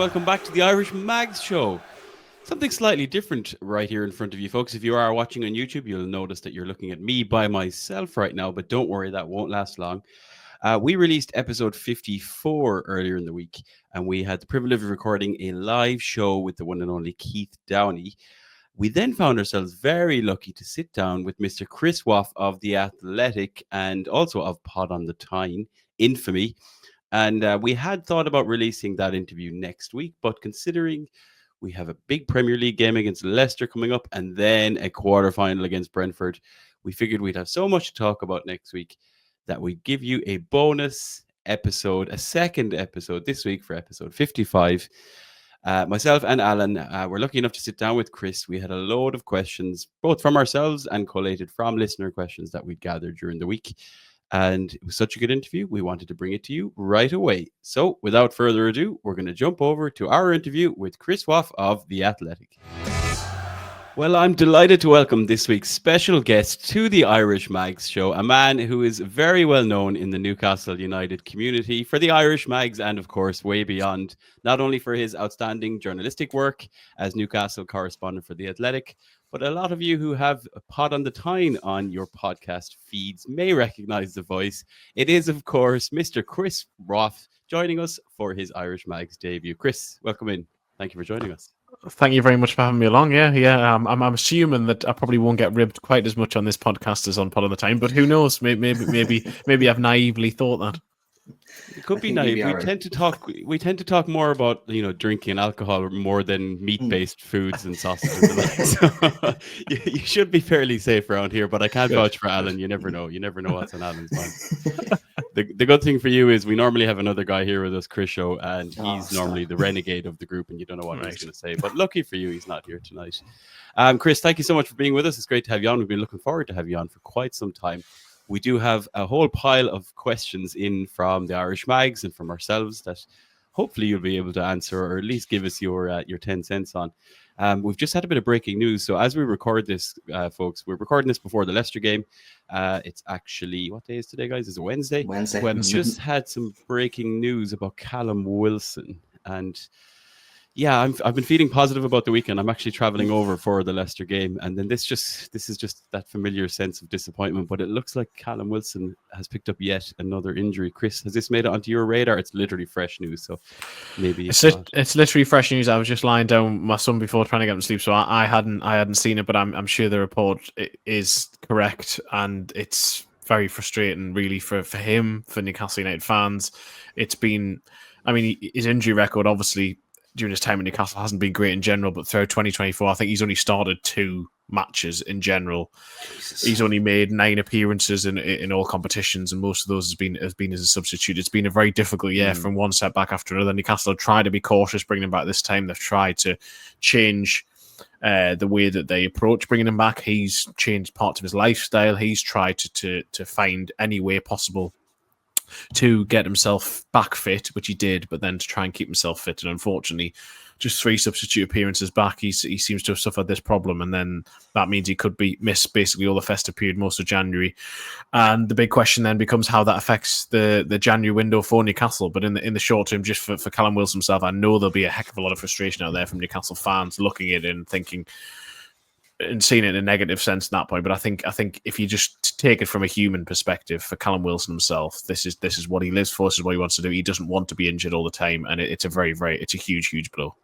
welcome back to the Irish Mags Show. Something slightly different right here in front of you, folks. If you are watching on YouTube, you'll notice that you're looking at me by myself right now, but don't worry, that won't last long. We released episode 54 earlier in the week, and we had the privilege of recording a live show with the one and only Keith Downey. We then found ourselves very lucky to sit down with Mr. Chris Waugh of The Athletic and also of Pod on the Tyne, infamy. And we had thought about releasing that interview next week, but considering we have a big Premier League game against Leicester coming up and then a quarterfinal against Brentford, we figured we'd have so much to talk about next week that we'd give you a bonus episode, a second episode this week for episode 55. Myself and Alan were lucky enough to sit down with Chris. We had a load of questions, both from ourselves and collated from listener questions that we'd gathered during the week. And it was such a good interview, we wanted to bring it to you right away. So without further ado, we're going to jump over to our interview with Chris Waugh of The Athletic. Well, I'm delighted to welcome this week's special guest to the Irish Mags Show, a man who is very well known in the Newcastle United community for the Irish Mags and, of course, way beyond, not only for his outstanding journalistic work as Newcastle correspondent for The Athletic, but a lot of you who have a Pod on the Tyne on your podcast feeds may recognize the voice. It is, of course, Mr. Chris Waugh joining us for his Irish Mags debut. Chris, welcome in. Thank you for joining us. Thank you very much for having me along. Yeah. I'm assuming that I probably won't get ribbed quite as much on this podcast as on Pod on the Tyne, but who knows? Maybe I've naively thought that. It could be naive. We tend to talk more about drinking and alcohol more than meat-based foods and sausages. So you should be fairly safe around here. But I can't vouch for Alan. You never know. You never know what's on Alan's mind. The good thing for you is we normally have another guy here with us, Chris Show, and he's normally the renegade of the group, and you don't know what he's going to say. But lucky for you, he's not here tonight. Chris, thank you so much for being with us. It's great to have you on. We've been looking forward to have you on for quite some time. We do have a whole pile of questions in from the Irish Mags and from ourselves that hopefully you'll be able to answer or at least give us your 10 cents on. We've just had a bit of breaking news. So as we record this, folks, we're recording this before the Leicester game. It's actually, what day is today, guys? Is it Wednesday? Wednesday. We just had some breaking news about Callum Wilson. And yeah, I've been feeling positive about the weekend. I'm actually traveling over for the Leicester game, and then this is just that familiar sense of disappointment. But it looks like Callum Wilson has picked up yet another injury. Chris, has this made it onto your radar? It's literally fresh news, so maybe it's literally fresh news. I was just lying down with my son before trying to get him to sleep, so I hadn't seen it, but I'm sure the report is correct, and it's very frustrating, really, for him, for Newcastle United fans. It's been, his injury record, obviously, during his time in Newcastle hasn't been great in general, but throughout 2024, I think he's only started 2 matches in general. Jesus. He's only made 9 appearances in all competitions, and most of those has been as a substitute. It's been a very difficult year from one setback after another. Newcastle have tried to be cautious bringing him back this time. They've tried to change the way that they approach bringing him back. He's changed parts of his lifestyle. He's tried to find any way possible to get himself back fit, which he did, but then to try and keep himself fit. And unfortunately, just 3 substitute appearances back, he seems to have suffered this problem. And then that means he could miss basically all the festive period, most of January. And the big question then becomes how that affects the January window for Newcastle. But in the short term, just for Callum Wilson himself, I know there'll be a heck of a lot of frustration out there from Newcastle fans looking at it and thinking, and seeing it in a negative sense at that point. But I think if you just take it from a human perspective, for Callum Wilson himself, this is what he lives for. This is what he wants to do. He doesn't want to be injured all the time, and it's a huge blow.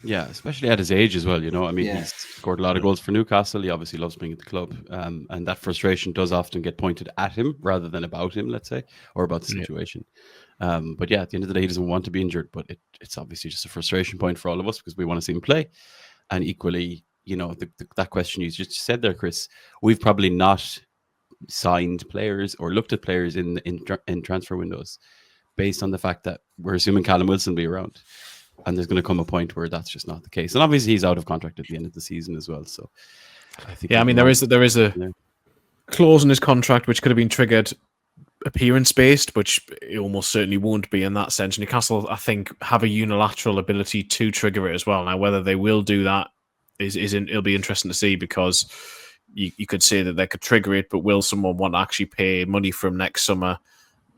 Yeah, especially at his age as well. He's scored a lot of goals for Newcastle. He obviously loves being at the club, and that frustration does often get pointed at him rather than about him, let's say, or about the situation. But yeah, at the end of the day, he doesn't want to be injured, but it's obviously just a frustration point for all of us because we want to see him play. And equally, that question you just said there, Chris, we've probably not signed players or looked at players in transfer windows based on the fact that we're assuming Callum Wilson will be around, and there's going to come a point where that's just not the case. And obviously he's out of contract at the end of the season as well. So I think there is a clause in his contract which could have been triggered appearance based, which it almost certainly won't be in that sense. Newcastle, I think, have a unilateral ability to trigger it as well. Now, whether they will do that it'll be interesting to see, because you could say that they could trigger it, but will someone want to actually pay money from next summer,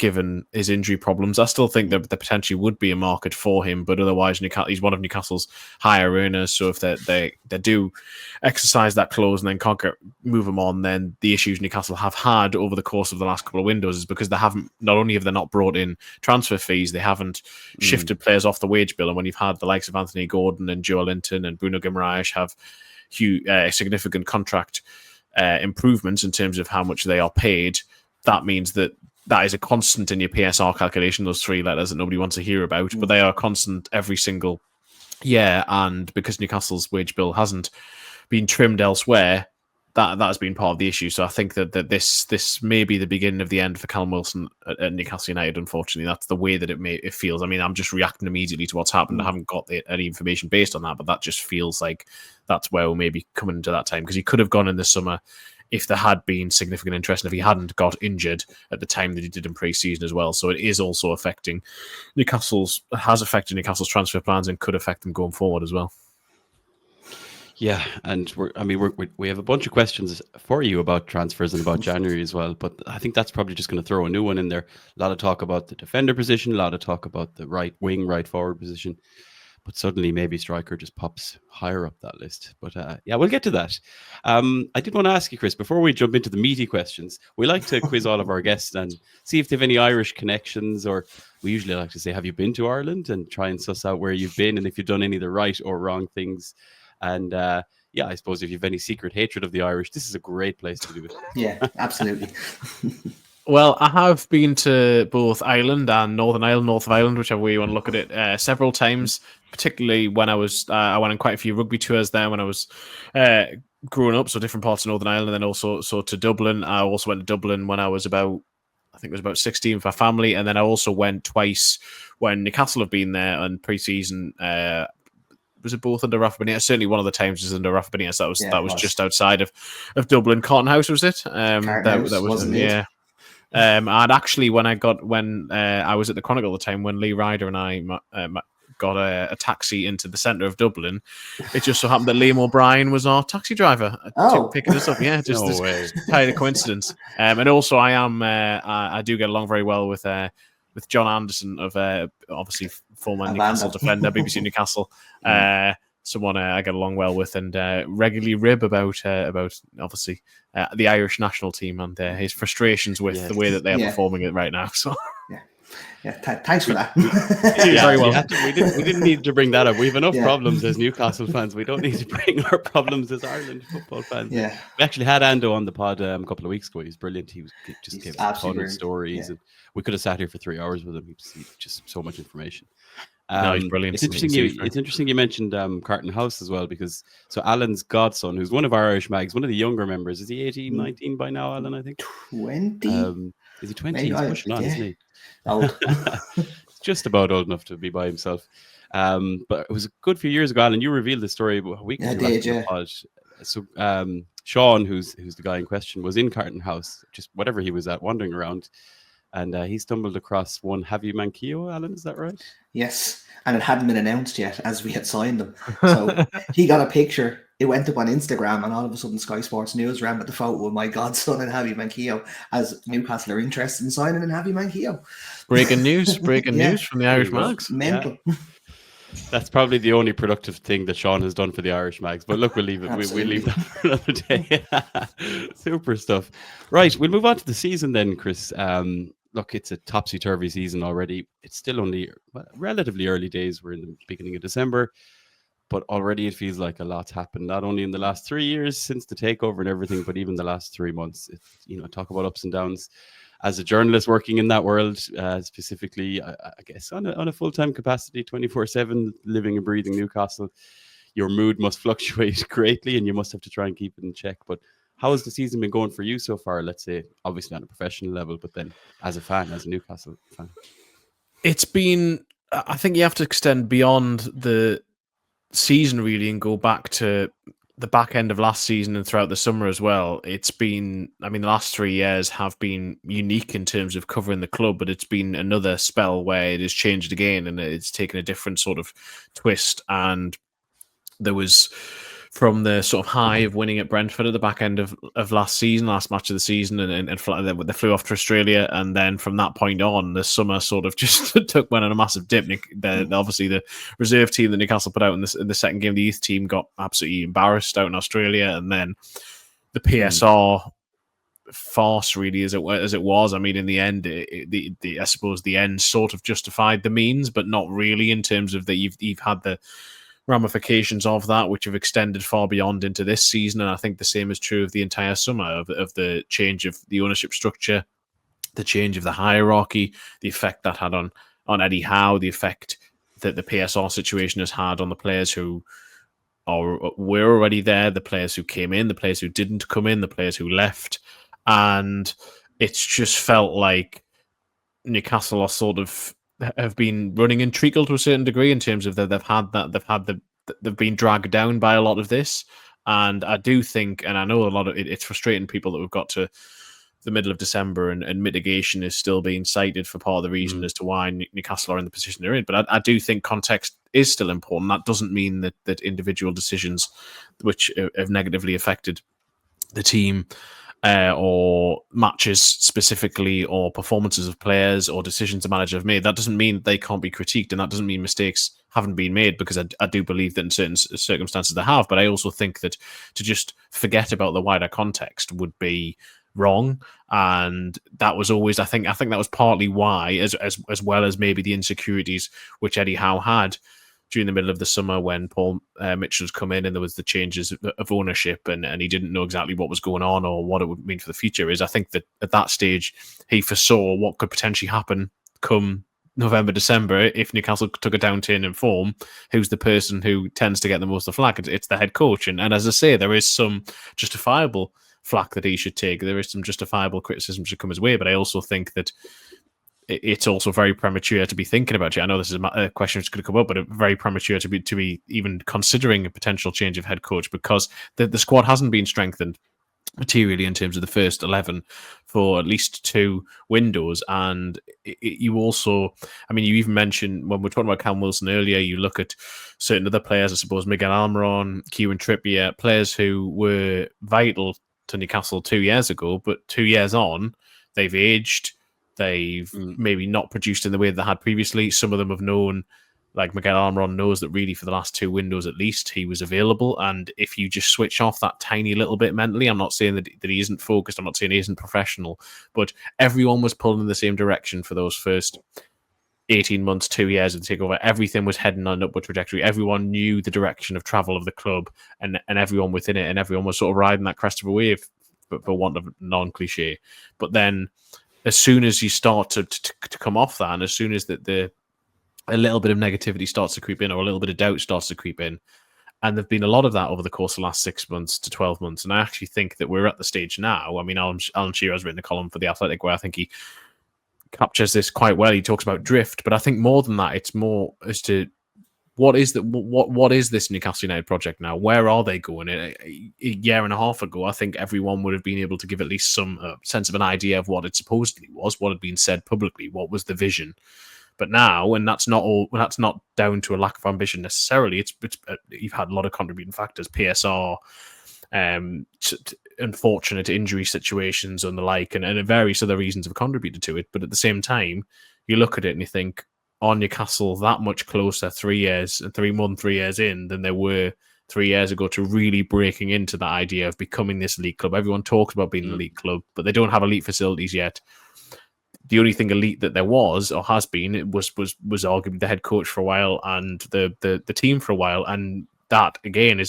given his injury problems. I still think that there potentially would be a market for him, but otherwise, he's one of Newcastle's higher earners. So if they do exercise that clause and then can't move him on, then the issues Newcastle have had over the course of the last couple of windows is because not only have they not brought in transfer fees, they haven't shifted players off the wage bill. And when you've had the likes of Anthony Gordon and Joe Linton and Bruno Guimaraes have significant contract improvements in terms of how much they are paid, that means that is a constant in your PSR calculation, those three letters that nobody wants to hear about, but they are constant every single year. And because Newcastle's wage bill hasn't been trimmed elsewhere, that has been part of the issue. So I think that this may be the beginning of the end for Callum Wilson at Newcastle United. Unfortunately, that's the way that it feels. I mean, I'm just reacting immediately to what's happened. I haven't got any information based on that, but that just feels like that's where we're maybe coming into that time, because he could have gone in the summer if there had been significant interest and if he hadn't got injured at the time that he did in pre-season as well. So it is also affecting Newcastle's transfer plans and could affect them going forward as well. Yeah, and we have a bunch of questions for you about transfers and about January as well, but I think that's probably just going to throw a new one in there. A lot of talk about the defender position, a lot of talk about the right wing, right forward position, but suddenly maybe striker just pops higher up that list. But yeah, we'll get to that. I did want to ask you, Chris, before we jump into the meaty questions, we like to quiz all of our guests and see if they have any Irish connections, or we usually like to say, have you been to Ireland, and try and suss out where you've been and if you've done any of the right or wrong things. And yeah, I suppose if you have any secret hatred of the Irish, this is a great place to do it. Yeah, absolutely. Well, I have been to both Ireland and Northern Ireland, North of Ireland, whichever way you want to look at it, several times, particularly when I went on quite a few rugby tours there when I was growing up, so different parts of Northern Ireland, and then also to Dublin. I also went to Dublin when I was about 16 with my family, and then I also went twice when Newcastle have been there and pre-season. Was it both under Rafa Benitez? Certainly one of the times was under Rafa Benitez. That was just outside of Dublin. Carton House, was it? That was yeah. And actually, when I was at the Chronicle at the time, when Lee Ryder and I got a taxi into the centre of Dublin, it just so happened that Liam O'Brien was our taxi driver picking us up. Yeah, just no way. Kind of coincidence. And also, I do get along very well with John Anderson of obviously former Newcastle defender, BBC Newcastle. Someone I get along well with and regularly rib about obviously the Irish national team and his frustrations with the way that they are performing it right now. So thanks for that. Very well. We didn't need to bring that up. We have enough problems as Newcastle fans. We don't need to bring our problems as Ireland football fans. Yeah, we actually had Ando on the pod a couple of weeks ago. He's brilliant. He gave us a ton of stories, and we could have sat here for 3 hours with him. He just so much information. No, he's brilliant. It's interesting you mentioned Carton House as well, because Alan's godson, who's one of our Irish mags, one of the younger members, is he 18, 19 by now, Alan, I think? 20? Is he 20? He's pushing on, isn't he? Old. He's just about old enough to be by himself. But it was a good few years ago, Alan, you revealed the story a week ago. Yeah. So Sean, who's the guy in question, was in Carton House, just whatever he was at, wandering around. And he stumbled across one Javi Manquillo, Alan, is that right? Yes, and it hadn't been announced yet as we had signed them. So he got a picture. It went up on Instagram, and all of a sudden Sky Sports News ran with the photo of my godson and Javi Manquillo, as Newcastle are interested in signing in Javi Manquillo. Breaking news from the Irish Mags. Mental. Yeah. That's probably the only productive thing that Sean has done for the Irish Mags. But look, we'll leave it. We'll leave that for another day. Super stuff. Right, we'll move on to the season then, Chris. Look, it's a topsy-turvy season already. It's still only relatively early days. We're in the beginning of December, but already it feels like a lot's happened, not only in the last 3 years since the takeover and everything, but even the last 3 months. Talk about ups and downs. As a journalist working in that world, specifically, I guess on a full-time capacity, 24/7, living and breathing Newcastle, your mood must fluctuate greatly, and you must have to try and keep it in check. But how has the season been going for you so far? Let's say, obviously on a professional level, but then as a Newcastle fan. It's been, I think you have to extend beyond the season really and go back to the back end of last season and throughout the summer as well. It's been, the last 3 years have been unique in terms of covering the club, but it's been another spell where it has changed again and it's taken a different sort of twist. And there was from the sort of high of winning at Brentford at the back end of last match of the season, and they flew off to Australia, and then from that point on, the summer sort of just went on a massive dip. Obviously, the reserve team that Newcastle put out in the second game, the youth team, got absolutely embarrassed out in Australia, and then the PSR farce, really, as it was. I mean, in the end, I suppose the end sort of justified the means, but not really, in terms of that you've had the ramifications of that, which have extended far beyond into this season. And I think the same is true of the entire summer, of the change of the ownership structure, the change of the hierarchy, the effect that had on Eddie Howe, the effect that the PSR situation has had on the players who were already there, the players who came in, the players who didn't come in, the players who left. And it's just felt like Newcastle are sort of have been running in treacle to a certain degree, in terms of that they've been dragged down by a lot of this. And I do think, and I know a lot of it's frustrating people that we've got to the middle of December and mitigation is still being cited for part of the reason as to why Newcastle are in the position they're in. But I do think context is still important. That doesn't mean that individual decisions which have negatively affected the team, or matches specifically, or performances of players, or decisions the manager have made, that doesn't mean they can't be critiqued, and that doesn't mean mistakes haven't been made, because I do believe that in certain circumstances they have. But I also think that to just forget about the wider context would be wrong, and that was always, I think that was partly why, as well as maybe the insecurities which Eddie Howe had during the middle of the summer when Paul Mitchell's come in and there was the changes of ownership, and he didn't know exactly what was going on or what it would mean for the future, is I think that at that stage he foresaw what could potentially happen come November, December, if Newcastle took a downturn in form. Who's the person who tends to get the most of the flack? It's the head coach. And as I say, there is some justifiable flack that he should take. There is some justifiable criticism should come his way, but I also think that it's also very premature to be thinking about it. I know this is a question that's going to come up, but it's very premature to be even considering a potential change of head coach, because the squad hasn't been strengthened materially in terms of the first 11 for at least 2 windows. And you also, I mean, you even mentioned when we're talking about Cam Wilson earlier, you look at certain other players, I suppose Miguel Almiron, Kieran Trippier, players who were vital to Newcastle 2 years ago, but 2 years on, they've aged. They've maybe not produced in the way they had previously. Some of them have known, like Miguel Almiron knows that really for the last 2 windows at least, he was available. And if you just switch off that tiny little bit mentally, I'm not saying that he isn't focused, I'm not saying he isn't professional, but everyone was pulling in the same direction for those first 18 months, 2 years of the takeover. Everything was heading on an upward trajectory. Everyone knew the direction of travel of the club, and everyone within it, and everyone was sort of riding that crest of a wave, for want of non-cliche. But then as soon as you start to come off that, and as soon as a little bit of negativity starts to creep in, or a little bit of doubt starts to creep in, and there've been a lot of that over the course of the last 6 months to 12 months. And I actually think that we're at the stage now. I mean, Alan Shearer has written a column for The Athletic where I think he captures this quite well. He talks about drift, but I think more than that, it's more as to what is this Newcastle United project now? Where are they going? A year and a half ago, I think everyone would have been able to give at least some sense of an idea of what it supposedly was, what had been said publicly, what was the vision. But now, and that's not down to a lack of ambition necessarily. It's you've had a lot of contributing factors, PSR, unfortunate injury situations and the like, and various other reasons have contributed to it. But at the same time, you look at it and you think, are Newcastle that much closer 3 years in than they were 3 years ago to really breaking into that idea of becoming this elite club? Everyone talks about being an elite club, but they don't have elite facilities yet. The only thing elite that there was or has been, it was arguably the head coach for a while and the team for a while. And that again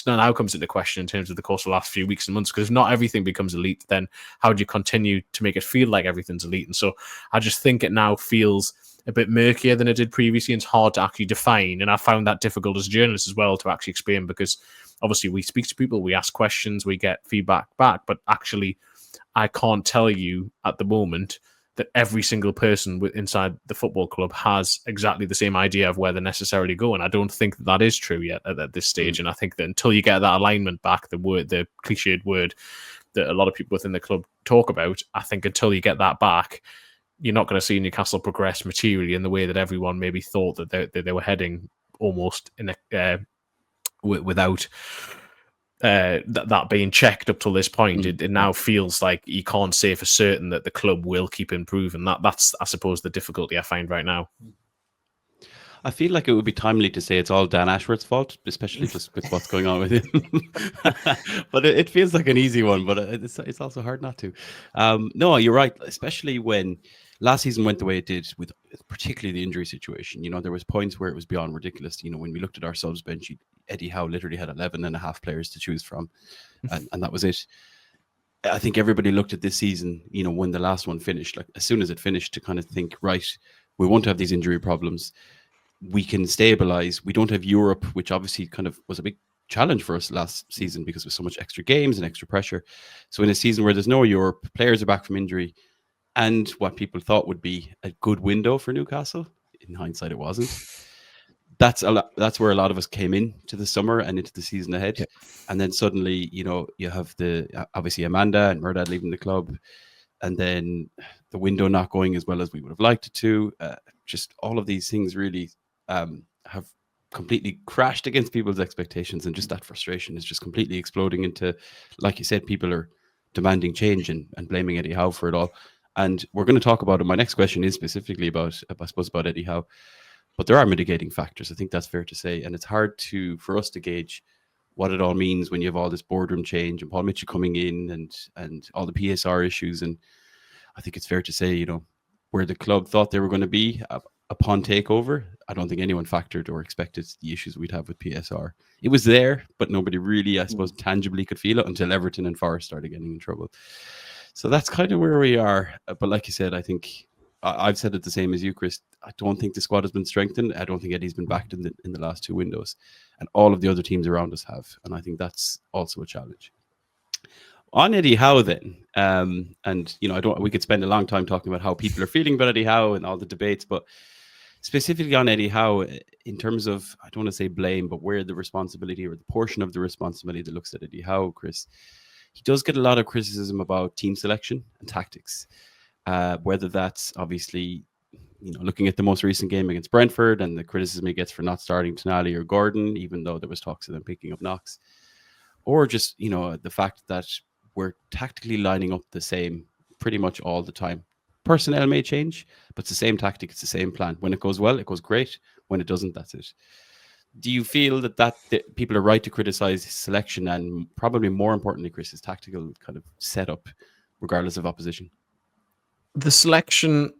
now comes into question in terms of the course of the last few weeks and months, because if not everything becomes elite, then how do you continue to make it feel like everything's elite? And so I just think it now feels a bit murkier than it did previously, and it's hard to actually define. And I found that difficult as a journalist as well to actually explain, because obviously we speak to people, we ask questions, we get feedback back, but actually I can't tell you at the moment that every single person inside the football club has exactly the same idea of where they're necessarily going. I don't think that is true yet at this stage. And I think that until you get that alignment back, the cliched word that a lot of people within the club talk about, I think until you get that back, you're not going to see Newcastle progress materially in the way that everyone maybe thought that they were heading, almost in without that being checked up till this point. It now feels like you can't say for certain that the club will keep improving. That's, I suppose, the difficulty I find right now. I feel like it would be timely to say it's all Dan Ashworth's fault, especially just with what's going on with him. But it feels like an easy one, but it's also hard not to. No, you're right, especially when last season went the way it did, with particularly the injury situation. There was points where it was beyond ridiculous. When we looked at our subs bench, Eddie Howe literally had 11 and a half players to choose from, and that was it. I think everybody looked at this season, when the last one finished, like as soon as it finished, to kind of think, right, we won't have these injury problems. We can stabilize. We don't have Europe, which obviously kind of was a big challenge for us last season because with so much extra games and extra pressure. So in a season where there's no Europe, players are back from injury, and what people thought would be a good window for Newcastle, in hindsight, it wasn't. That's where a lot of us came into the summer and into the season ahead. Yeah. And then suddenly, you have obviously Amanda and Murdad leaving the club, and then the window not going as well as we would have liked it to. Just all of these things really have completely crashed against people's expectations, and just that frustration is just completely exploding into, like you said, people are demanding change and blaming Eddie Howe for it all. And we're going to talk about it. My next question is specifically about Eddie Howe, but there are mitigating factors. I think that's fair to say, and it's hard for us to gauge what it all means when you have all this boardroom change and Paul Mitchell coming in and all the PSR issues. And I think it's fair to say, where the club thought they were going to be upon takeover, I don't think anyone factored or expected the issues we'd have with PSR. It was there, but nobody really, I suppose, tangibly could feel it until Everton and Forest started getting in trouble. So that's kind of where we are. But like you said, I think I've said it the same as you, Chris. I don't think the squad has been strengthened. I don't think Eddie's been backed in the last two windows, and all of the other teams around us have. And I think that's also a challenge. On Eddie Howe, then, and we could spend a long time talking about how people are feeling about Eddie Howe and all the debates, but specifically on Eddie Howe, in terms of, I don't want to say blame, but where the responsibility or the portion of the responsibility that looks at Eddie Howe, Chris, he does get a lot of criticism about team selection and tactics, whether that's obviously, looking at the most recent game against Brentford and the criticism he gets for not starting Tonali or Gordon, even though there was talks of them picking up Knox, or just, the fact that we're tactically lining up the same pretty much all the time. Personnel may change, but it's the same tactic, it's the same plan. When it goes well, it goes great. When it doesn't, that's it. Do you feel that people are right to criticize his selection and probably more importantly, Chris, his tactical kind of setup, regardless of opposition? The selection,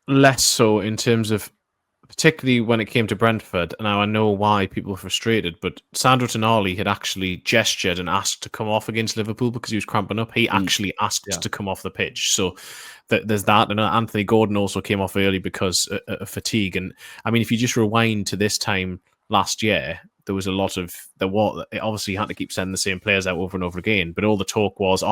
less so in terms of, particularly when it came to Brentford. Now I know why people were frustrated, but Sandro Tonali had actually gestured and asked to come off against Liverpool because he was cramping up. He actually asked to come off the pitch. So there's that. And Anthony Gordon also came off early because of fatigue. And I mean, if you just rewind to this time last year, there was a lot of obviously you had to keep sending the same players out over and over again. But all the talk was,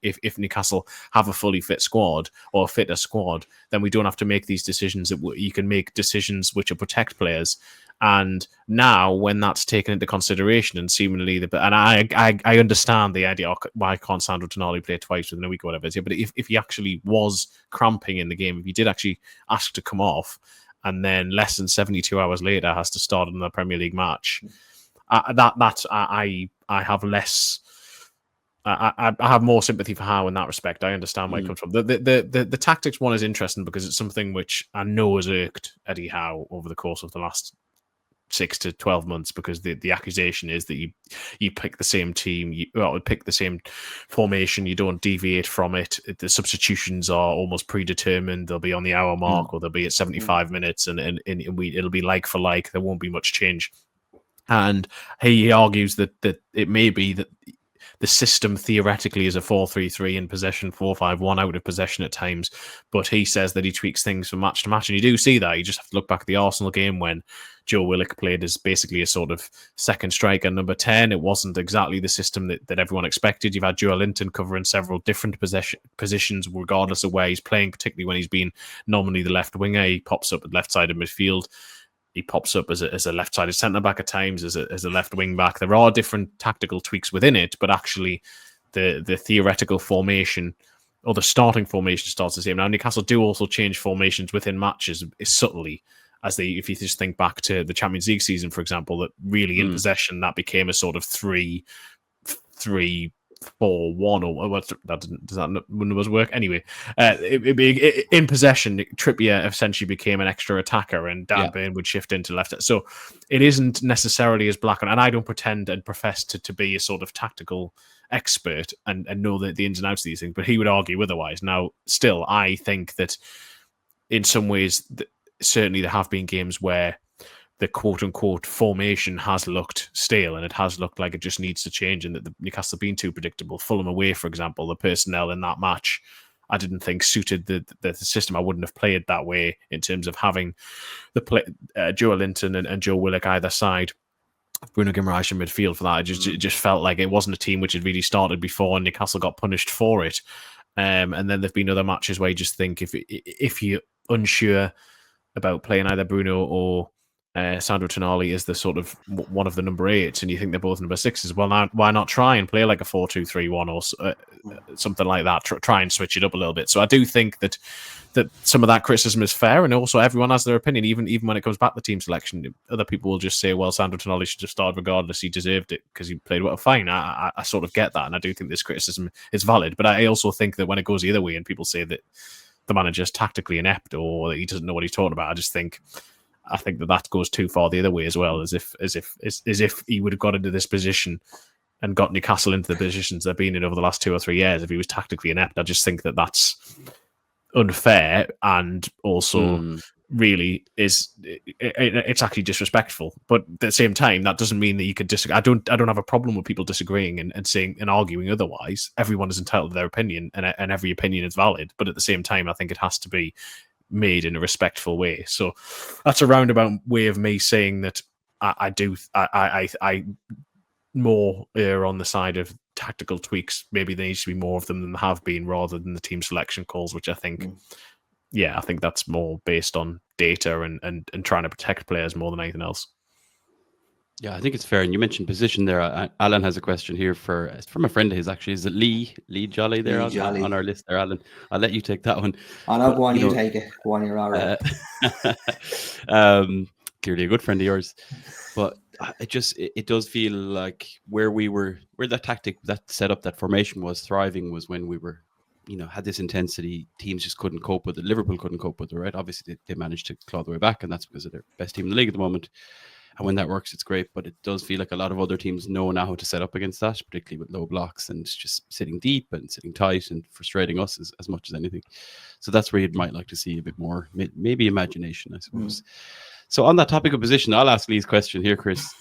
if Newcastle have a fully fit squad or a fitter squad, then we don't have to make these decisions. You can make decisions which will protect players. And now, when that's taken into consideration, and seemingly, I understand the idea, why can't Sandro Tonali play twice within a week or whatever it is? But if he actually was cramping in the game, if he did actually ask to come off, and then less than 72 hours later has to start in the Premier League match, I have less. I have more sympathy for Howe in that respect. I understand where it comes from. The tactics one is interesting because it's something which I know has irked Eddie Howe over the course of the last 6 to 12 months, because the accusation is that you pick the same team, you pick the same formation, you don't deviate from it. The substitutions are almost predetermined. They'll be on the hour mark or they'll be at 75 minutes, and it'll be like for like. There won't be much change. And he argues that it may be that the system theoretically is a 4-3-3 in possession, 4-5-1 out of possession at times, but he says that he tweaks things from match to match, and you do see that. You just have to look back at the Arsenal game when Joe Willock played as basically a sort of second striker, number 10. It wasn't exactly the system that everyone expected. You've had Joe Linton covering several different positions, regardless of where he's playing, particularly when he's been nominally the left winger. He pops up at left side of midfield. He pops up as a left-sided centre-back at times, as a left wing-back. There are different tactical tweaks within it, but actually the theoretical formation or the starting formation starts the same. Now, Newcastle do also change formations within matches subtly, if you just think back to the Champions League season, for example, that really in possession, that became a sort of 3 3-4-1 or what? Does that numbers work? Anyway, in possession, Trippier essentially became an extra attacker, and Dan Burn would shift into left. So it isn't necessarily as black and I don't pretend and profess to be a sort of tactical expert and know the ins and outs of these things, but he would argue otherwise. Now, still, I think that in some ways, certainly there have been games where the quote-unquote formation has looked stale and it has looked like it just needs to change, and that the Newcastle have been too predictable. Fulham away, for example, the personnel in that match I didn't think suited the system. I wouldn't have played that way in terms of having Joe Linton and Joe Willock either side, Bruno Guimaraes in midfield for that. It just felt like it wasn't a team which had really started before, and Newcastle got punished for it. And then there've been other matches where you just think if you're unsure about playing either Bruno or Sandro Tonali is the sort of one of the number 8s, and you think they're both number 6s. Well, now why not try and play like a 4-2-3-1 or something like that? Try and switch it up a little bit. So I do think that some of that criticism is fair, and also everyone has their opinion. Even when it comes back to team selection, other people will just say, "Well, Sandro Tonali should have started regardless. He deserved it because he played well." Fine, I sort of get that, and I do think this criticism is valid. But I also think that when it goes the other way, and people say that the manager's tactically inept or that he doesn't know what he's talking about, I think that goes too far the other way as well, as if he would have got into this position and got Newcastle into the positions they've been in over the last 2 or 3 years if he was tactically inept. I just think that that's unfair, and also really it's actually disrespectful. But at the same time, that doesn't mean that you could disagree. I don't have a problem with people disagreeing and saying and arguing otherwise. Everyone is entitled to their opinion, and every opinion is valid. But at the same time, I think it has to be made in a respectful way. So that's a roundabout way of me saying that I more err on the side of tactical tweaks. Maybe there needs to be more of them than there have been, rather than the team selection calls, which I think I think that's more based on data and trying to protect players more than anything else. Yeah, I think it's fair. And you mentioned position there. Alan has a question here from a friend of his, actually. Is it Lee Jolly there on our list there, Alan? I'll let you take that one. I know, go on, you take it. Go on, you're all right. Clearly a good friend of yours. But it does feel like where that tactic, that setup, that formation was thriving was when we were, had this intensity. Teams just couldn't cope with it. Liverpool couldn't cope with it, right? Obviously, they managed to claw their way back, and that's because of their best team in the league at the moment. And when that works, it's great. But it does feel like a lot of other teams know now how to set up against that, particularly with low blocks and just sitting deep and sitting tight and frustrating us as much as anything. So that's where you might like to see a bit more, maybe imagination, I suppose. So on that topic of position, I'll ask Lee's question here, Chris.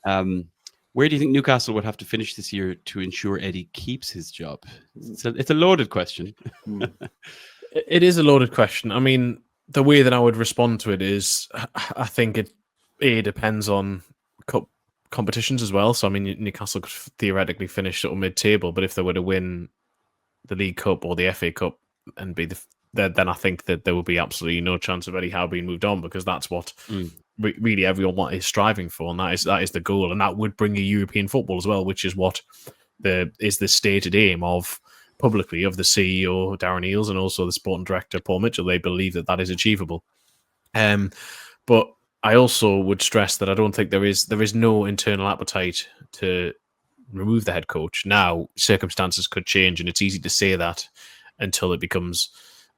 Where do you think Newcastle would have to finish this year to ensure Eddie keeps his job? It's a loaded question. It is a loaded question. I mean, the way that I would respond to it is, I think it depends on cup competitions as well. So, I mean, Newcastle could theoretically finish sort of mid-table, but if they were to win the League Cup or the FA Cup and be then I think that there will be absolutely no chance of Eddie Howe being moved on, because that's what really everyone is striving for, and that is the goal, and that would bring a European football as well, which is what the stated aim of publicly of the CEO Darren Eales and also the sporting director Paul Mitchell. They believe that is achievable. But I also would stress that I don't think there is no internal appetite to remove the head coach. Now, circumstances could change, and it's easy to say that until it becomes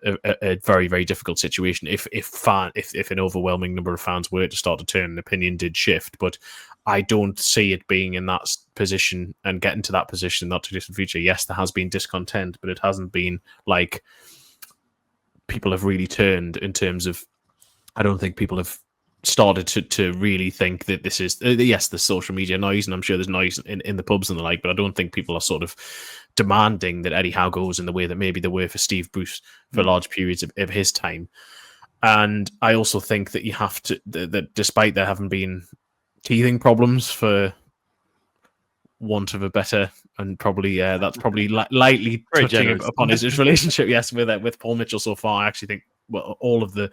a very, very difficult situation. If an overwhelming number of fans were to start to turn, an opinion did shift. But I don't see it being in that position and getting to that position in the not too distant future. Yes, there has been discontent, but it hasn't been like people have really turned in terms of. I don't think people have started to really think that this is yes, the social media noise, and I'm sure there's noise in the pubs and the like, but I don't think people are sort of demanding that Eddie Howe goes in the way that maybe they were for Steve Bruce for large periods of his time. And I also think that you have to that despite there having been teething problems, for want of a better, and probably that's probably lightly Very touching generous. upon his relationship, yes, with Paul Mitchell so far. I actually think all of the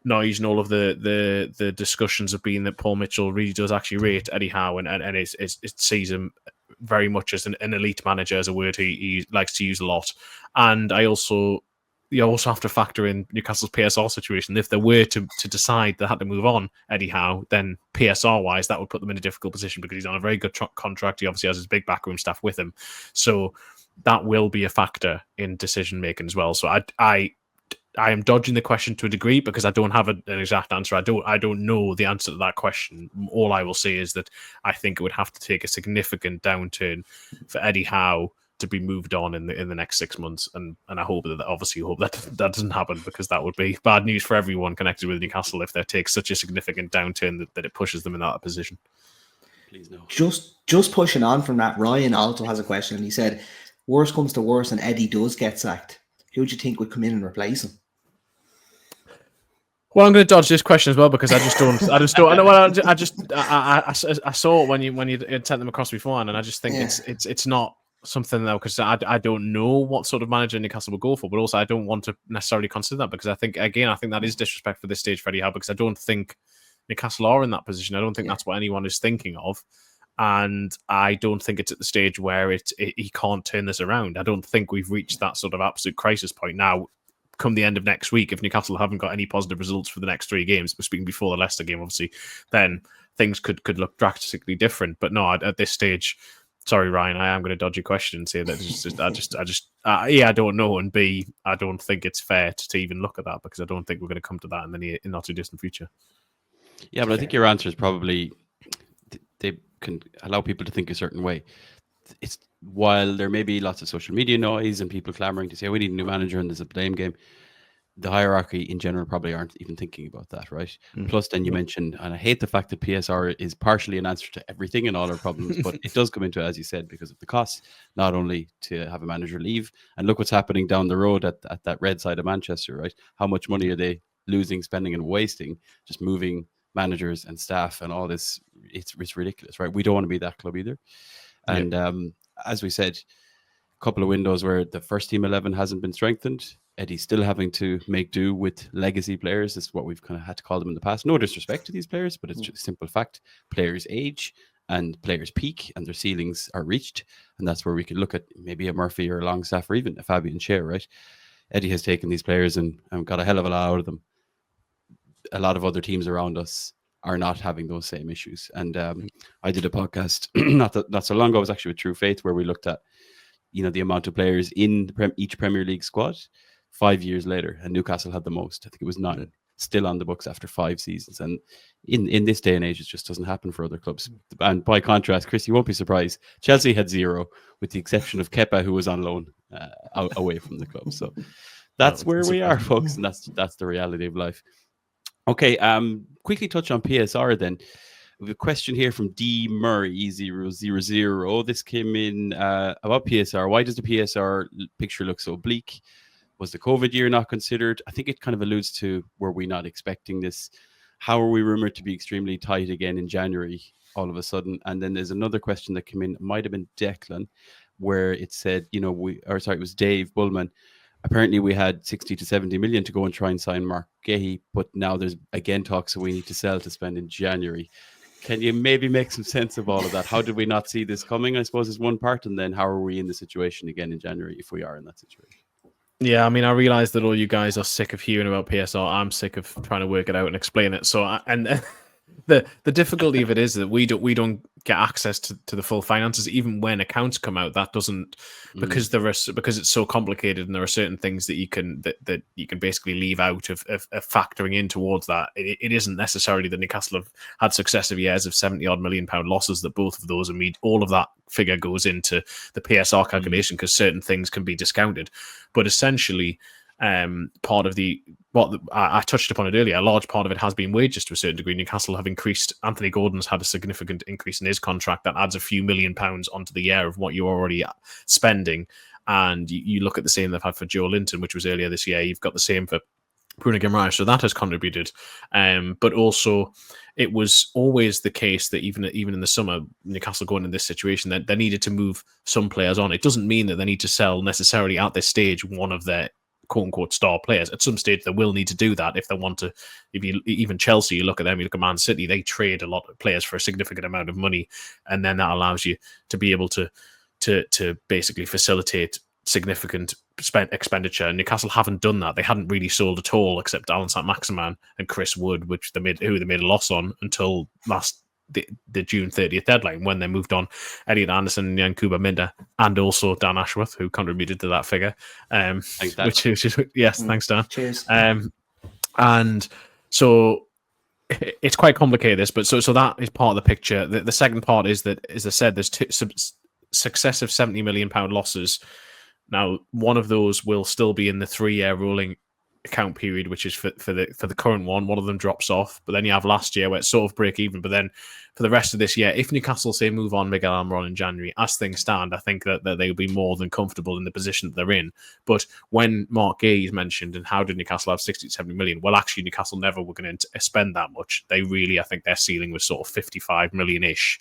noise and all of the discussions have been that Paul Mitchell really does actually rate Eddie Howe, and it sees him very much as an elite manager, as a word he likes to use a lot. And I also you also have to factor in Newcastle's PSR situation. If they were to decide they had to move on Eddie Howe, then PSR-wise, that would put them in a difficult position because he's on a very good contract. He obviously has his big backroom staff with him. So that will be a factor in decision-making as well. So I am dodging the question to a degree because I don't have an exact answer. I don't know the answer to that question. All I will say is that I think it would have to take a significant downturn for Eddie Howe to be moved on in the next 6 months, and I hope that doesn't happen because that would be bad news for everyone connected with Newcastle if they take such a significant downturn that it pushes them in that position. Please no. Just pushing on from that, Ryan also has a question. He said, "Worst comes to worst, and Eddie does get sacked. Who do you think would come in and replace him?" Well, I'm going to dodge this question as well because I saw it when you sent them across beforehand, and I just think it's not something though because I don't know what sort of manager Newcastle will go for, but also I don't want to necessarily consider that because I think that is disrespect for this stage for Eddie Howe because I don't think Newcastle are in that position. I don't think that's what anyone is thinking of, and I don't think it's at the stage where he can't turn this around. I don't think we've reached that sort of absolute crisis point now. Come the end of next week, if Newcastle haven't got any positive results for the next 3 games, we're speaking before the Leicester game, obviously, then things could look drastically different. But no, at this stage, sorry, Ryan, I am going to dodge your question and say that I don't know, and B, I don't think it's fair to even look at that because I don't think we're going to come to that in the not too distant future. Yeah, but I think your answer is probably they can allow people to think a certain way. It's while there may be lots of social media noise and people clamoring to say we need a new manager and there's a blame game, the hierarchy in general probably aren't even thinking about that, right? Plus, then you mentioned, and I hate the fact that PSR is partially an answer to everything and all our problems, but it does come into, as you said, because of the costs, not only to have a manager leave, and look what's happening down the road at that red side of Manchester, right? How much money are they losing, spending, and wasting just moving managers and staff and all this? It's ridiculous, right? We don't want to be that club either. And as we said, a couple of windows where the first team 11 hasn't been strengthened. Eddie's still having to make do with legacy players. This is what we've kind of had to call them in the past. No disrespect to these players, but it's just a simple fact. Players age and players peak and their ceilings are reached. And that's where we could look at maybe a Murphy or a Longstaff or even a Fabian Schär, right? Eddie has taken these players and got a hell of a lot out of them. A lot of other teams around us are not having those same issues. And I did a podcast not so long ago. It was actually with True Faith where we looked at, the amount of players in each Premier League squad 5 years later, and Newcastle had the most. I think it was 9, still on the books after 5 seasons. And in this day and age, it just doesn't happen for other clubs. And by contrast, Chris, you won't be surprised, Chelsea had 0, with the exception of Kepa, who was on loan away from the club. So that's where we are, folks, and that's the reality of life. Okay, quickly touch on PSR then. We have a question here from D Murray 000. This came in about PSR. Why does the PSR picture look so bleak? Was the COVID year not considered? I think it kind of alludes to, were we not expecting this? How are we rumored to be extremely tight again in January all of a sudden? And then there's another question that came in, it might have been Declan, where it said, it was Dave Bullman. Apparently we had 60 to 70 million to go and try and sign Mark Gahey, but now there's again talks so we need to sell to spend in January. Can you maybe make some sense of all of that? How did we not see this coming, I suppose, is one part, and then how are we in the situation again in January if we are in that situation? Yeah, I mean, I realize that all you guys are sick of hearing about PSR. I'm sick of trying to work it out and explain it. So, the difficulty of it is that we don't get access to the full finances, even when accounts come out. That doesn't because it's so complicated, and there are certain things that you can basically leave out of factoring in towards that. It isn't necessarily that Newcastle have had successive years of £70-odd million losses. That both of those, all of that figure goes into the PSR calculation because certain things can be discounted, but essentially. Part of what I touched upon it earlier, a large part of it has been wages to a certain degree. Newcastle have increased. Anthony Gordon's had a significant increase in his contract that adds a few £1 million onto the year of what you're already spending. And you look at the same they've had for Joe Linton, which was earlier this year. You've got the same for Bruno Guimaraes, so that has contributed. But also, it was always the case that even in the summer, Newcastle going in this situation, that they needed to move some players on. It doesn't mean that they need to sell necessarily at this stage one of their quote-unquote star players. At some stage, they will need to do that if they want to. Even Chelsea, you look at them, you look at Man City, they trade a lot of players for a significant amount of money, and then that allows you to be able to basically facilitate significant expenditure. Newcastle haven't done that. They hadn't really sold at all, except Alan Saint-Maximin and Chris Wood, who they made a loss on until the June 30th deadline, when they moved on Elliot Anderson and Yankuba Minda, and also Dan Ashworth, who contributed to that figure. Thanks, Dan. Thanks, Dan. Cheers. And so it's quite complicated, this, but so that is part of the picture. The second part is that, as I said, there's successive £70 million losses. Now, one of those will still be in the 3-year rolling account period, which is for the current one. One of them drops off, but then you have last year where it's sort of break even. But then for the rest of this year, if Newcastle say move on Miguel Almiron in January, as things stand, I think that they'll be more than comfortable in the position that they're in. But when Mark Gay is mentioned and how did Newcastle have 60 to 70 million? Well, actually, Newcastle never were going to spend that much. They really, I think their ceiling was sort of 55 million-ish.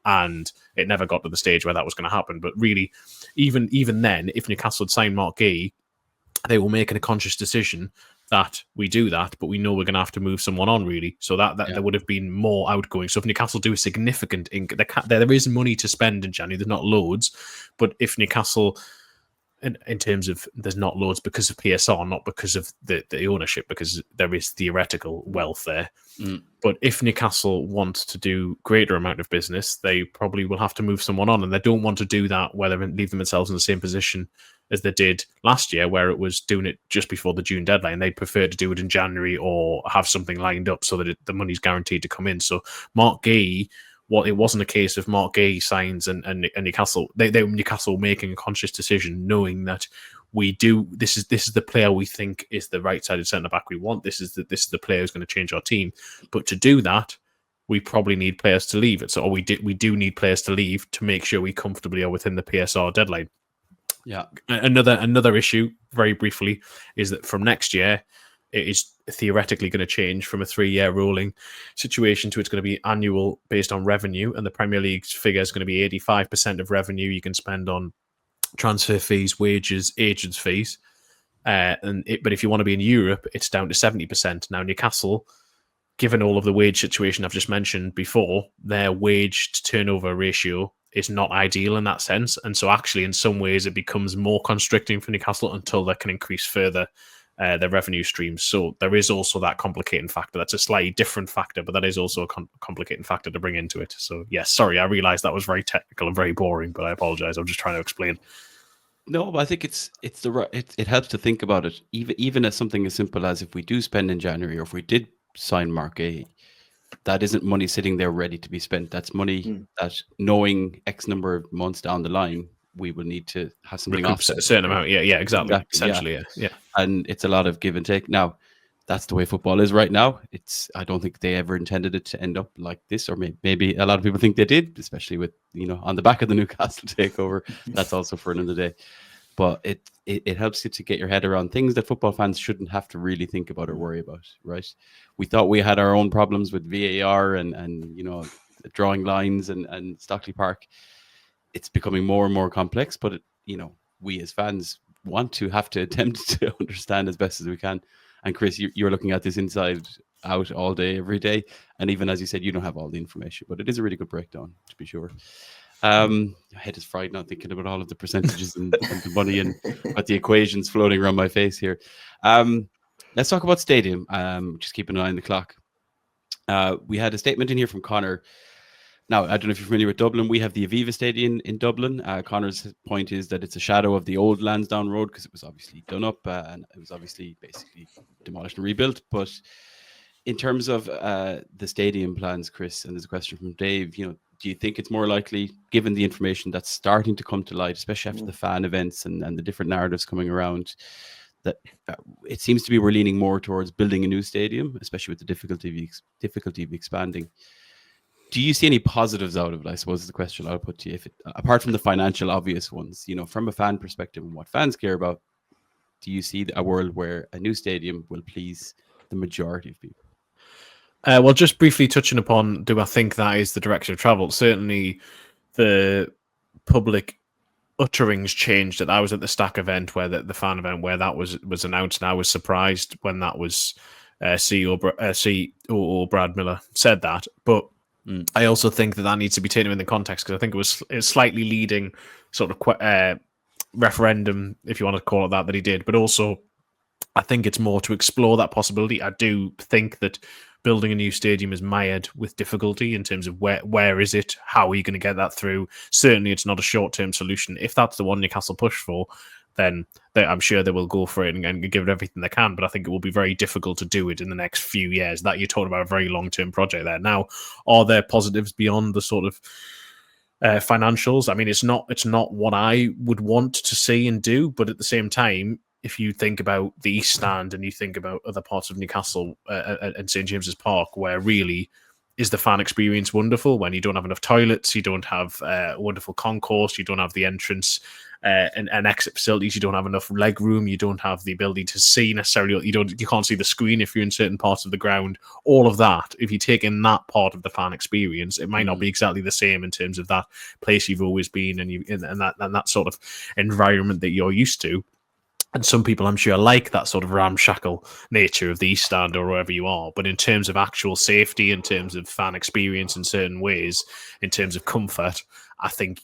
And it never got to the stage where that was going to happen. But really, even then, if Newcastle had signed Mark Gay, they were making a conscious decision that we do that, but we know we're going to have to move someone on, really. So that there would have been more outgoing. So if Newcastle do a significant there is money to spend in January. There's not loads, but if Newcastle, in terms of there's not loads because of PSR, not because of the ownership, because there is theoretical wealth there. But if Newcastle wants to do greater amount of business, they probably will have to move someone on, and they don't want to do that where they leave themselves in the same position as they did last year, where it was doing it just before the June deadline. They'd prefer to do it in January or have something lined up so that the money's guaranteed to come in. So Mark Gay, it wasn't a case of Mark Gay signs and Newcastle. Newcastle making a conscious decision, knowing that this is the player we think is the right-sided centre back we want. This is the player who's going to change our team. But to do that, we probably need players to leave it. So we do need players to leave to make sure we comfortably are within the PSR deadline. Yeah. Another issue, very briefly, is that from next year, it is theoretically going to change from a 3-year rolling situation to it's going to be annual based on revenue, and the Premier League's figure is going to be 85% of revenue you can spend on transfer fees, wages, agents' fees. But if you want to be in Europe, it's down to 70%. Now, Newcastle, given all of the wage situation I've just mentioned before, their wage to turnover ratio is not ideal in that sense. And so actually, in some ways, it becomes more constricting for Newcastle until they can increase further their revenue streams. So there is also that complicating factor. That's a slightly different factor, but that is also a complicating factor to bring into it. So yes, sorry, I realised that was very technical and very boring, but I apologise. I'm just trying to explain. No, but I think it helps to think about it, even as something as simple as if we do spend in January, or if we did sign Mark A, that isn't money sitting there ready to be spent. That's money that, knowing X number of months down the line, we will need to have something offset a certain amount. Yeah, exactly. Essentially, yeah. And it's a lot of give and take. Now, that's the way football is right now. I don't think they ever intended it to end up like this, or maybe a lot of people think they did, especially with, on the back of the Newcastle takeover. That's also for another day. But it helps you to get your head around things that football fans shouldn't have to really think about or worry about, right? We thought we had our own problems with VAR and drawing lines and Stockley Park. It's becoming more and more complex, but we as fans want to have to attempt to understand as best as we can. And Chris, you're looking at this inside out all day, every day. And even as you said, you don't have all the information, but it is a really good breakdown, to be sure. My head is fried now thinking about all of the percentages and the money and but the equations floating around my face here. Let's talk about stadium. Just keep an eye on the clock. We had a statement in here from Connor. Now, I don't know if you're familiar with Dublin. We have the Aviva Stadium in Dublin. Connor's point is that it's a shadow of the old Lansdowne Road because it was obviously done up and it was obviously basically demolished and rebuilt. But in terms of the stadium plans, Chris, and there's a question from Dave, do you think it's more likely, given the information that's starting to come to light, especially after the fan events and the different narratives coming around, that it seems to be we're leaning more towards building a new stadium, especially with the difficulty of expanding? Do you see any positives out of it, I suppose, is the question I'll put to you. Apart from the financial obvious ones, from a fan perspective and what fans care about, do you see a world where a new stadium will please the majority of people? Well, just briefly touching upon, do I think that is the direction of travel? Certainly the public utterings changed. That I was at the Stack event, where the fan event, where that was announced, and I was surprised when that was CEO Brad Miller said that. But I also think that needs to be taken in the context, because I think it was slightly leading sort of referendum, if you want to call it that he did. But also, I think it's more to explore that possibility. I do think that building a new stadium is mired with difficulty in terms of where is it? How are you going to get that through? Certainly, it's not a short-term solution. If that's the one Newcastle push for, then I'm sure they will go for it and give it everything they can. But I think it will be very difficult to do it in the next few years. That you're talking about a very long-term project there. Now, are there positives beyond the sort of financials? I mean, it's not what I would want to see and do, but at the same time, if you think about the East Stand and you think about other parts of Newcastle and St James's Park, where really is the fan experience wonderful when you don't have enough toilets, you don't have a wonderful concourse, you don't have the entrance and exit facilities, you don't have enough leg room, you don't have the ability to see necessarily, you can't see the screen if you're in certain parts of the ground. All of that, if you take in that part of the fan experience, it might not be exactly the same in terms of that place you've always been and that sort of environment that you're used to. And some people, I'm sure, like that sort of ramshackle nature of the East Stand or wherever you are. But in terms of actual safety, in terms of fan experience in certain ways, in terms of comfort, I think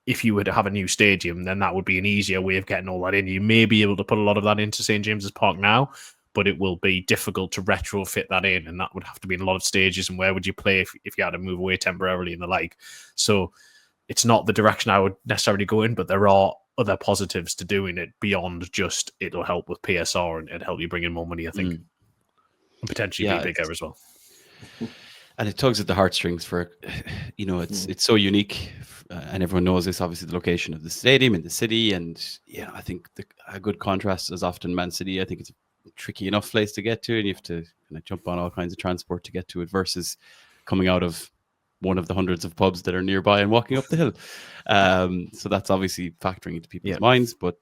if you were to have a new stadium, then that would be an easier way of getting all that in. You may be able to put a lot of that into St James's Park now, but it will be difficult to retrofit that in. And that would have to be in a lot of stages. And where would you play if you had to move away temporarily and the like? So it's not the direction I would necessarily go in, but there are other positives to doing it beyond just it'll help with PSR and help you bring in more money, I think. And potentially be bigger as well. And it tugs at the heartstrings for, it's so unique, and everyone knows this, obviously, the location of the stadium in the city. And I think a good contrast is often Man City. I think it's a tricky enough place to get to, and you have to kind of jump on all kinds of transport to get to it versus coming out of one of the hundreds of pubs that are nearby and walking up the hill. So that's obviously factoring into people's minds, but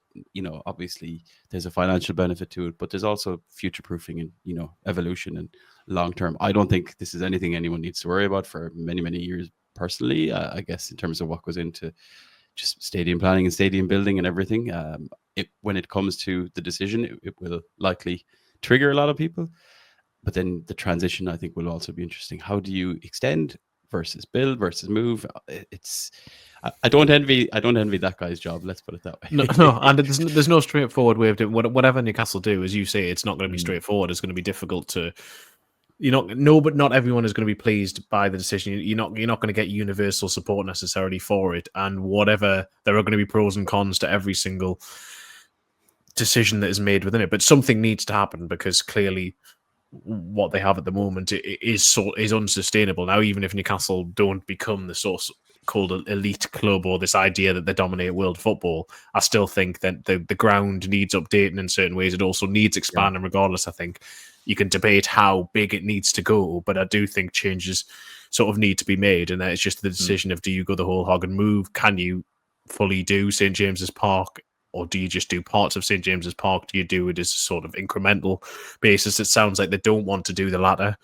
obviously there's a financial benefit to it, but there's also future proofing and evolution and long term. I don't think this is anything anyone needs to worry about for many years personally. I guess in terms of what goes into just stadium planning and stadium building and everything, when it comes to the decision, it will likely trigger a lot of people, but then the transition I think will also be interesting. How do you extend versus build versus move? I don't envy that guy's job, let's put it that way. No, and there's no straightforward way of doing whatever Newcastle do. As you say, it's not going to be straightforward. It's going to be difficult to, but not everyone is going to be pleased by the decision. You're not going to get universal support necessarily for it, and whatever, there are going to be pros and cons to every single decision that is made within it. But something needs to happen, because clearly what they have at the moment is unsustainable. Now, even if Newcastle don't become the so-called elite club or this idea that they dominate world football, I still think that the ground needs updating in certain ways. It also needs expanding regardless. I think you can debate how big it needs to go, but I do think changes sort of need to be made. And it's just the decision of, do you go the whole hog and move? Can you fully do St James's Park? Or do you just do parts of St James's Park? Do you do it as a sort of incremental basis? It sounds like they don't want to do the latter,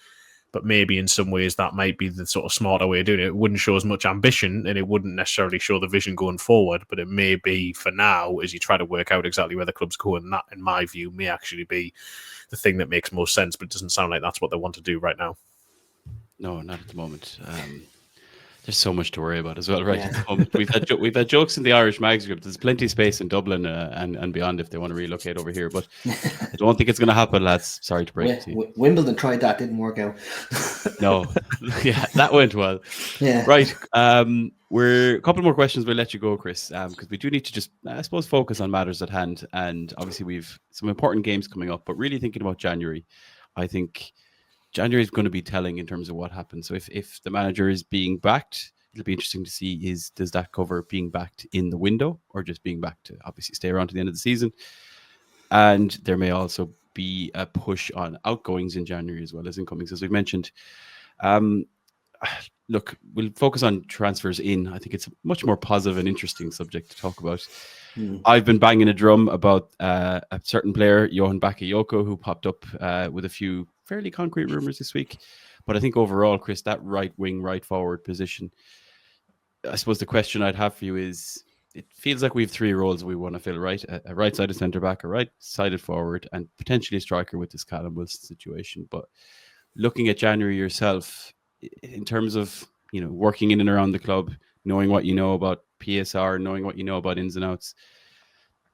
but maybe in some ways that might be the sort of smarter way of doing it. It wouldn't show as much ambition, and it wouldn't necessarily show the vision going forward, but it may be, for now, as you try to work out exactly where the club's going, and that, in my view, may actually be the thing that makes most sense, but it doesn't sound like that's what they want to do right now. No, not at the moment. There's so much to worry about as well, right? At the moment. We've had jokes in the Irish Mags group. There's plenty of space in Dublin and beyond if they want to relocate over here, but I don't think it's going to happen, lads. Sorry to break it to you. Wimbledon tried that, didn't work out. No, that went well. Yeah, right. We're a couple more questions. We'll let you go, Chris, because we do need to just, I suppose, focus on matters at hand. And obviously, we've some important games coming up. But really thinking about January, I think January is going to be telling in terms of what happens. So if the manager is being backed, it'll be interesting to see does that cover being backed in the window or just being backed to obviously stay around to the end of the season. And there may also be a push on outgoings in January as well as incomings, as we've mentioned. Look, we'll focus on transfers in. I think it's a much more positive and interesting subject to talk about. I've been banging a drum about a certain player, Johan Bakayoko, who popped up with a few fairly concrete rumors this week. But I think overall, Chris, that right wing, right forward position, I suppose the question I'd have for you is, it feels like we have three roles we want to fill, right? A right-sided centre-back, a right-sided forward, and potentially a striker with this Callum Wilson situation. But looking at January yourself, in terms of, working in and around the club, knowing what you know about PSR, knowing what you know about ins and outs,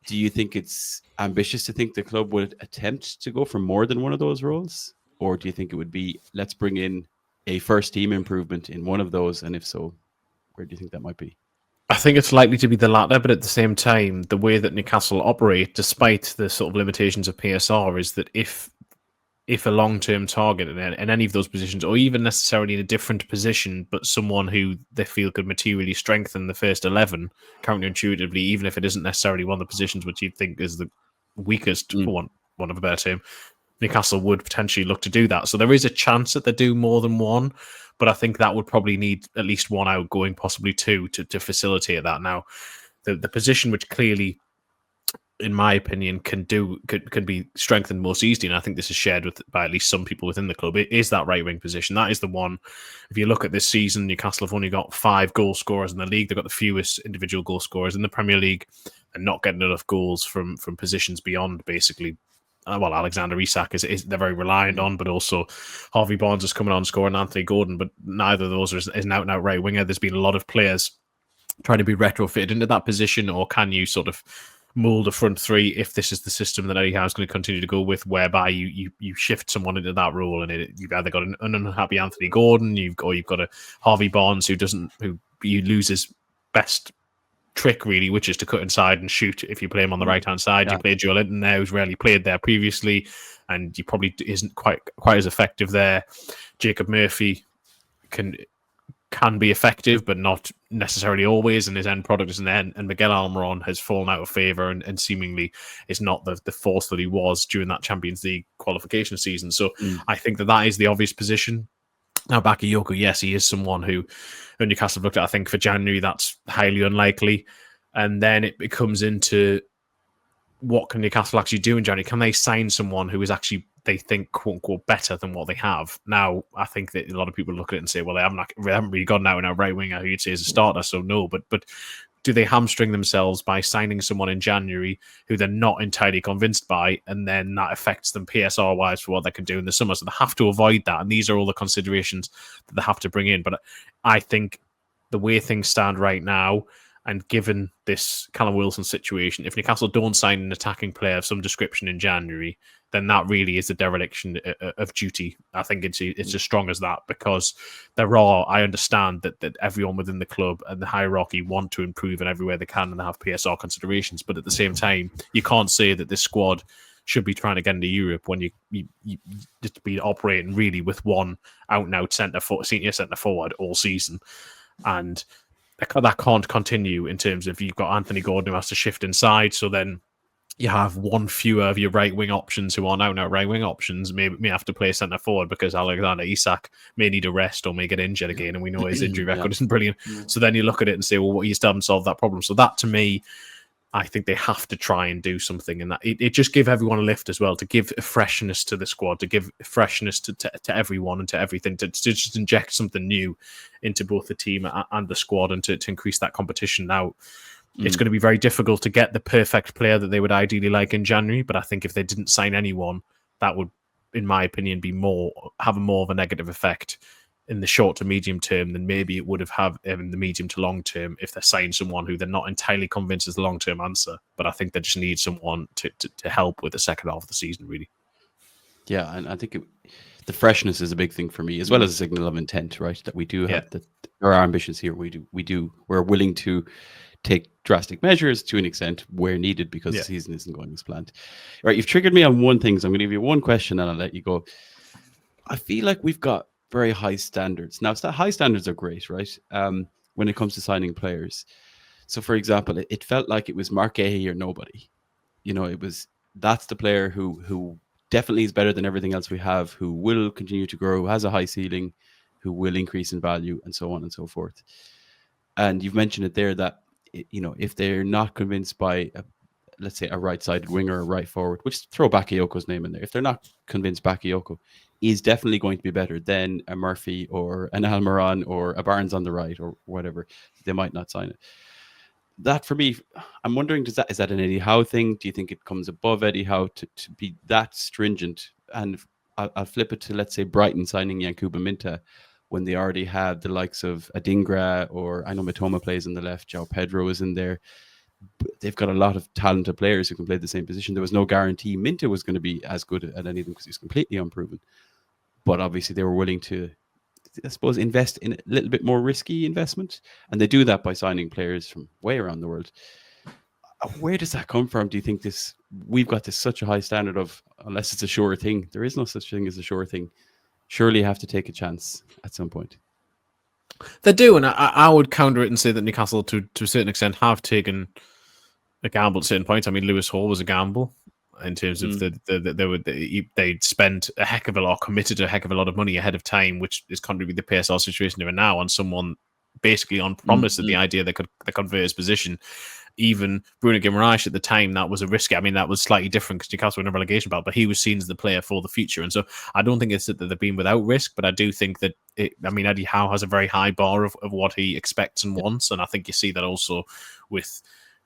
do you think it's ambitious to think the club would attempt to go for more than one of those roles? Or do you think it would be, let's bring in a first team improvement in one of those? And if so, where do you think that might be? I think it's likely to be the latter, but at the same time, the way that Newcastle operate, despite the sort of limitations of PSR, is that if a long-term target in any of those positions, or even necessarily in a different position, but someone who they feel could materially strengthen the first 11, counterintuitively, even if it isn't necessarily one of the positions which you'd think is the weakest, for want of a better term, Newcastle would potentially look to do that. So there is a chance that they do more than one, but I think that would probably need at least one outgoing, possibly two, to facilitate that. Now, the position which clearly, in my opinion, can be strengthened most easily, and I think this is shared by at least some people within the club, it is that right wing position. That is the one. If you look at this season, Newcastle have only got 5 goal scorers in the league. They've got the fewest individual goal scorers in the Premier League, and not getting enough goals from positions beyond, basically. Well, Alexander Isak is they're very reliant on, but also Harvey Barnes is coming on scoring, Anthony Gordon, but neither of those is an out-and-out right winger. There's been a lot of players trying to be retrofitted into that position, or can you sort of mould a front three if this is the system that Eddie Howe is going to continue to go with, whereby you shift someone into that role, and you've either got an unhappy Anthony Gordon, you've got a Harvey Barnes who you lose his best trick, really, which is to cut inside and shoot if you play him on the right hand side. You play Joe Linton there, who's rarely played there previously, and you probably isn't quite as effective there. Jacob Murphy can be effective, but not necessarily always, and his end product isn't there. And Miguel Almiron has fallen out of favour and seemingly is not the force that he was during that Champions League qualification season. So I think that is the obvious position. Now, Bakayoko, yes, he is someone who Newcastle have looked at. I think for January, that's highly unlikely. And then it comes into what can Newcastle actually do in January? Can they sign someone who is actually, they think, quote unquote, better than what they have? Now, I think that a lot of people look at it and say, well, they haven't really got now in a right winger who you'd say is a starter, so no. But do they hamstring themselves by signing someone in January who they're not entirely convinced by, and then that affects them PSR-wise for what they can do in the summer? So they have to avoid that, and these are all the considerations that they have to bring in. But I think the way things stand right now, and given this Callum Wilson situation, if Newcastle don't sign an attacking player of some description in January, then that really is a dereliction of duty. I think it's as strong as that, because I understand that everyone within the club and the hierarchy want to improve in everywhere they can, and they have PSR considerations. But at the same time, you can't say that this squad should be trying to get into Europe when you just be operating really with one out-and-out senior centre forward all season. And that can't continue in terms of you've got Anthony Gordon who has to shift inside, so then you have one fewer of your right wing options who are now right wing options may have to play centre forward because Alexander Isak may need a rest or may get injured again, and we know his injury record isn't brilliant. So then you look at it and say, well, you still haven't solved that problem. So that, to me, I think they have to try and do something, and that it just give everyone a lift as well, to give a freshness to the squad, to give freshness to everyone and to everything, to just inject something new into both the team and the squad, and to increase that competition. Now, it's going to be very difficult to get the perfect player that they would ideally like in January, but I think if they didn't sign anyone, that would, in my opinion, have more of a negative effect in the short to medium term than maybe it would have in the medium to long term if they sign someone who they're not entirely convinced is the long term answer. But I think they just need someone to help with the second half of the season, really. Yeah, and I think the freshness is a big thing for me, as well as a signal of intent, right? That we do have our ambitions here. We're willing to take drastic measures to an extent where needed, because the season isn't going as planned. All right, you've triggered me on one thing, so I'm going to give you one question and I'll let you go. I feel like we've got very high standards. Now, high standards are great, right? When it comes to signing players. So, for example, it felt like it was Mark Gahey or nobody. That's the player who definitely is better than everything else we have, who will continue to grow, who has a high ceiling, who will increase in value, and so on and so forth. And you've mentioned it there that, if they're not convinced by, let's say, a right-sided winger or right forward, which throw Bakayoko's name in there. If they're not convinced Bakayoko is definitely going to be better than a Murphy or an Almiron or a Barnes on the right or whatever, they might not sign it. That, for me, I'm wondering, is that an Eddie Howe thing? Do you think it comes above Eddie Howe to be that stringent? And I'll flip it to, let's say, Brighton signing Yankuba Minta when they already had the likes of Adingra, or I know Matoma plays on the left, João Pedro is in there. they've got a lot of talented players who can play the same position. There was no guarantee Minta was going to be as good at any of them because he's completely unproven. But obviously, they were willing to, I suppose, invest in a little bit more risky investment, and they do that by signing players from way around the world. Where does that come from? Do you think we've got this such a high standard of, unless it's a sure thing, there is no such thing as a sure thing. Surely you have to take a chance at some point. They do, and I would counter it and say that Newcastle, to a certain extent, have taken a gamble at certain points. I mean, Lewis Hall was a gamble in terms of they'd spent a heck of a lot, committed a heck of a lot of money ahead of time, which is contributing to the PSR situation even now, on someone basically on promise of the idea they could convert his position. Even Bruno Guimaraes at the time, that was a risky. I mean, that was slightly different because Newcastle were in a relegation battle, but he was seen as the player for the future. And so I don't think it's that they've been without risk, but I do think that, Eddie Howe has a very high bar of what he expects and wants. And I think you see that also with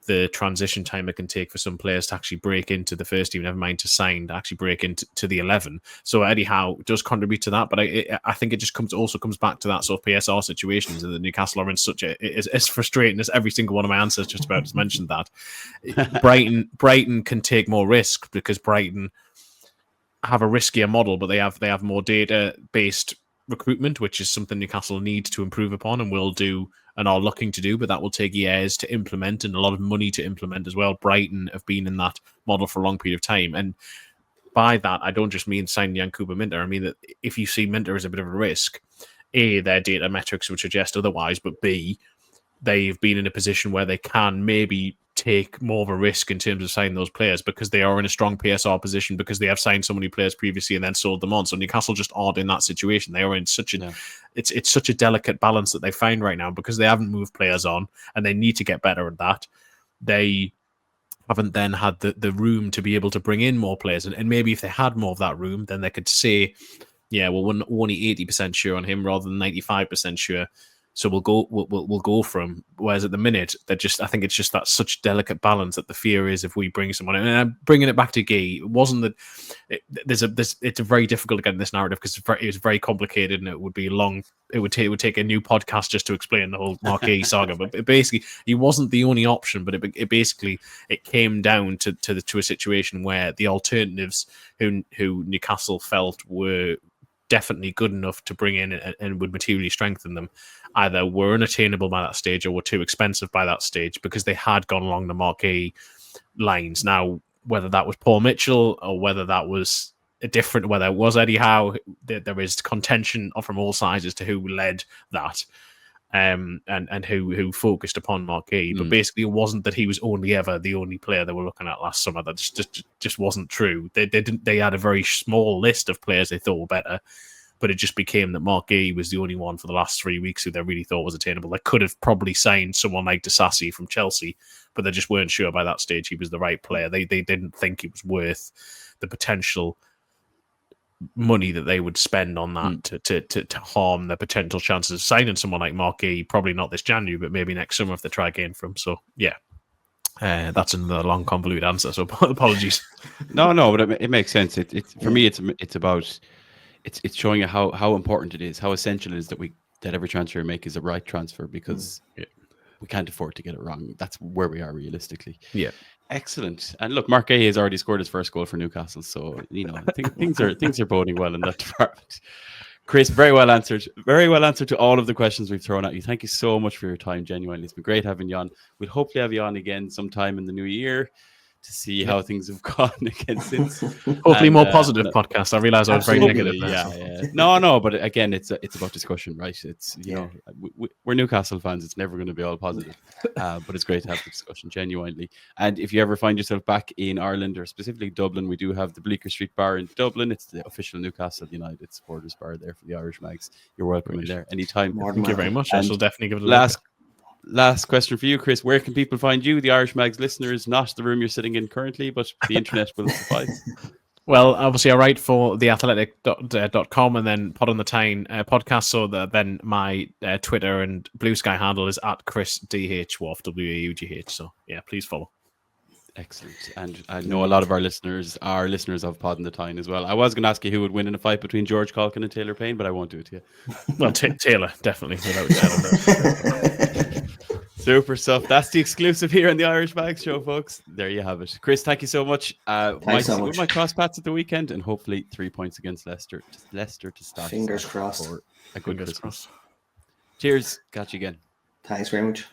the transition time it can take for some players to actually break into the first team, never mind to sign, to actually break into the 11. So Eddie Howe does contribute to that, but I think it just comes back to that sort of PSR situations, and the Newcastle are in such as frustrating as every single one of my answers just about has mentioned that. Brighton can take more risk because Brighton have a riskier model, but they have more data-based recruitment, which is something Newcastle need to improve upon and will do and are looking to do, but that will take years to implement and a lot of money to implement as well. Brighton have been in that model for a long period of time. And by that, I don't just mean signing Yankuba Minta. I mean that if you see Minta as a bit of a risk, A, their data metrics would suggest otherwise, but B, they've been in a position where they can maybe take more of a risk in terms of signing those players because they are in a strong PSR position because they have signed so many players previously and then sold them on. So Newcastle just aren't in that situation. They are in such a it's such a delicate balance that they find right now because they haven't moved players on and they need to get better at that. They haven't then had the room to be able to bring in more players. And maybe if they had more of that room, then they could say, yeah, well, we're only 80% sure on him rather than 95% sure. So we'll go from. Whereas at the minute, I think it's just that such delicate balance that the fear is if we bring someone in. And I'm bringing it back to Guy. It wasn't that it's a very difficult to get in this narrative because it was very complicated and it would be long. It would take a new podcast just to explain the whole Mark Guy saga. But basically, he wasn't the only option. But it came down to a situation where the alternatives who Newcastle felt were definitely good enough to bring in and would materially strengthen them either were unattainable by that stage or were too expensive by that stage because they had gone along the Marquee lines. Now, whether that was Paul Mitchell or whether that was whether it was Eddie Howe, there is contention from all sides as to who led that and who focused upon Marquee. But basically, it wasn't that he was ever the only player they were looking at last summer. That just wasn't true. They had a very small list of players they thought were better, but it just became that Marquee was the only one for the last 3 weeks who they really thought was attainable. They could have probably signed someone like Disasi from Chelsea, but they just weren't sure by that stage he was the right player. They didn't think it was worth the potential money that they would spend on that to harm their potential chances of signing someone like Marquee. Probably not this January, but maybe next summer if they try again from. So yeah, that's another long convoluted answer. So apologies. No, but it makes sense. For me, it's about it's showing you how important it is, how essential it is that every transfer we make is a right transfer because we can't afford to get it wrong. That's where we are realistically. Yeah. Excellent. And look, Mark Gay has already scored his first goal for Newcastle, so I think things are boding well in that department. Chris, very well answered to all of the questions we've thrown at you. Thank you so much for your time. Genuinely, it's been great having you on. We'll hopefully have you on again sometime in the new year to see how things have gone again since. Hopefully, more positive podcast. I realize I was very negative. Yeah. No, but again, it's about discussion, right? It's we're Newcastle fans. It's never going to be all positive, but it's great to have the discussion genuinely. And if you ever find yourself back in Ireland or specifically Dublin, we do have the Bleecker Street Bar in Dublin. It's the official Newcastle United supporters bar there for the Irish Mags. You're welcome in there anytime. Thank you very much. I shall definitely give it a look. Last question for you, Chris. Where can people find you, the Irish Mags listeners? Not the room you're sitting in currently, but the internet will suffice. Well, obviously, I write for theathletic.com and then Pod on the Tyne podcast. So then my Twitter and Blue Sky handle is at ChrisDH Waugh, WAUGH. So yeah, please follow. Excellent. And I know a lot of our listeners are listeners of Pod on the Tyne as well. I was going to ask you who would win in a fight between George Calkin and Taylor Payne, but I won't do it to you. Well, Taylor, definitely. Without Super stuff. That's the exclusive here on the Irish Bags Show, folks. There you have it. Chris, thank you so much. Thanks so much. We might cross paths at the weekend, and hopefully 3 points against Leicester. Leicester to start. Fingers crossed. For a good Fingers Christmas. crossed. Cheers. Catch you again. Thanks very much.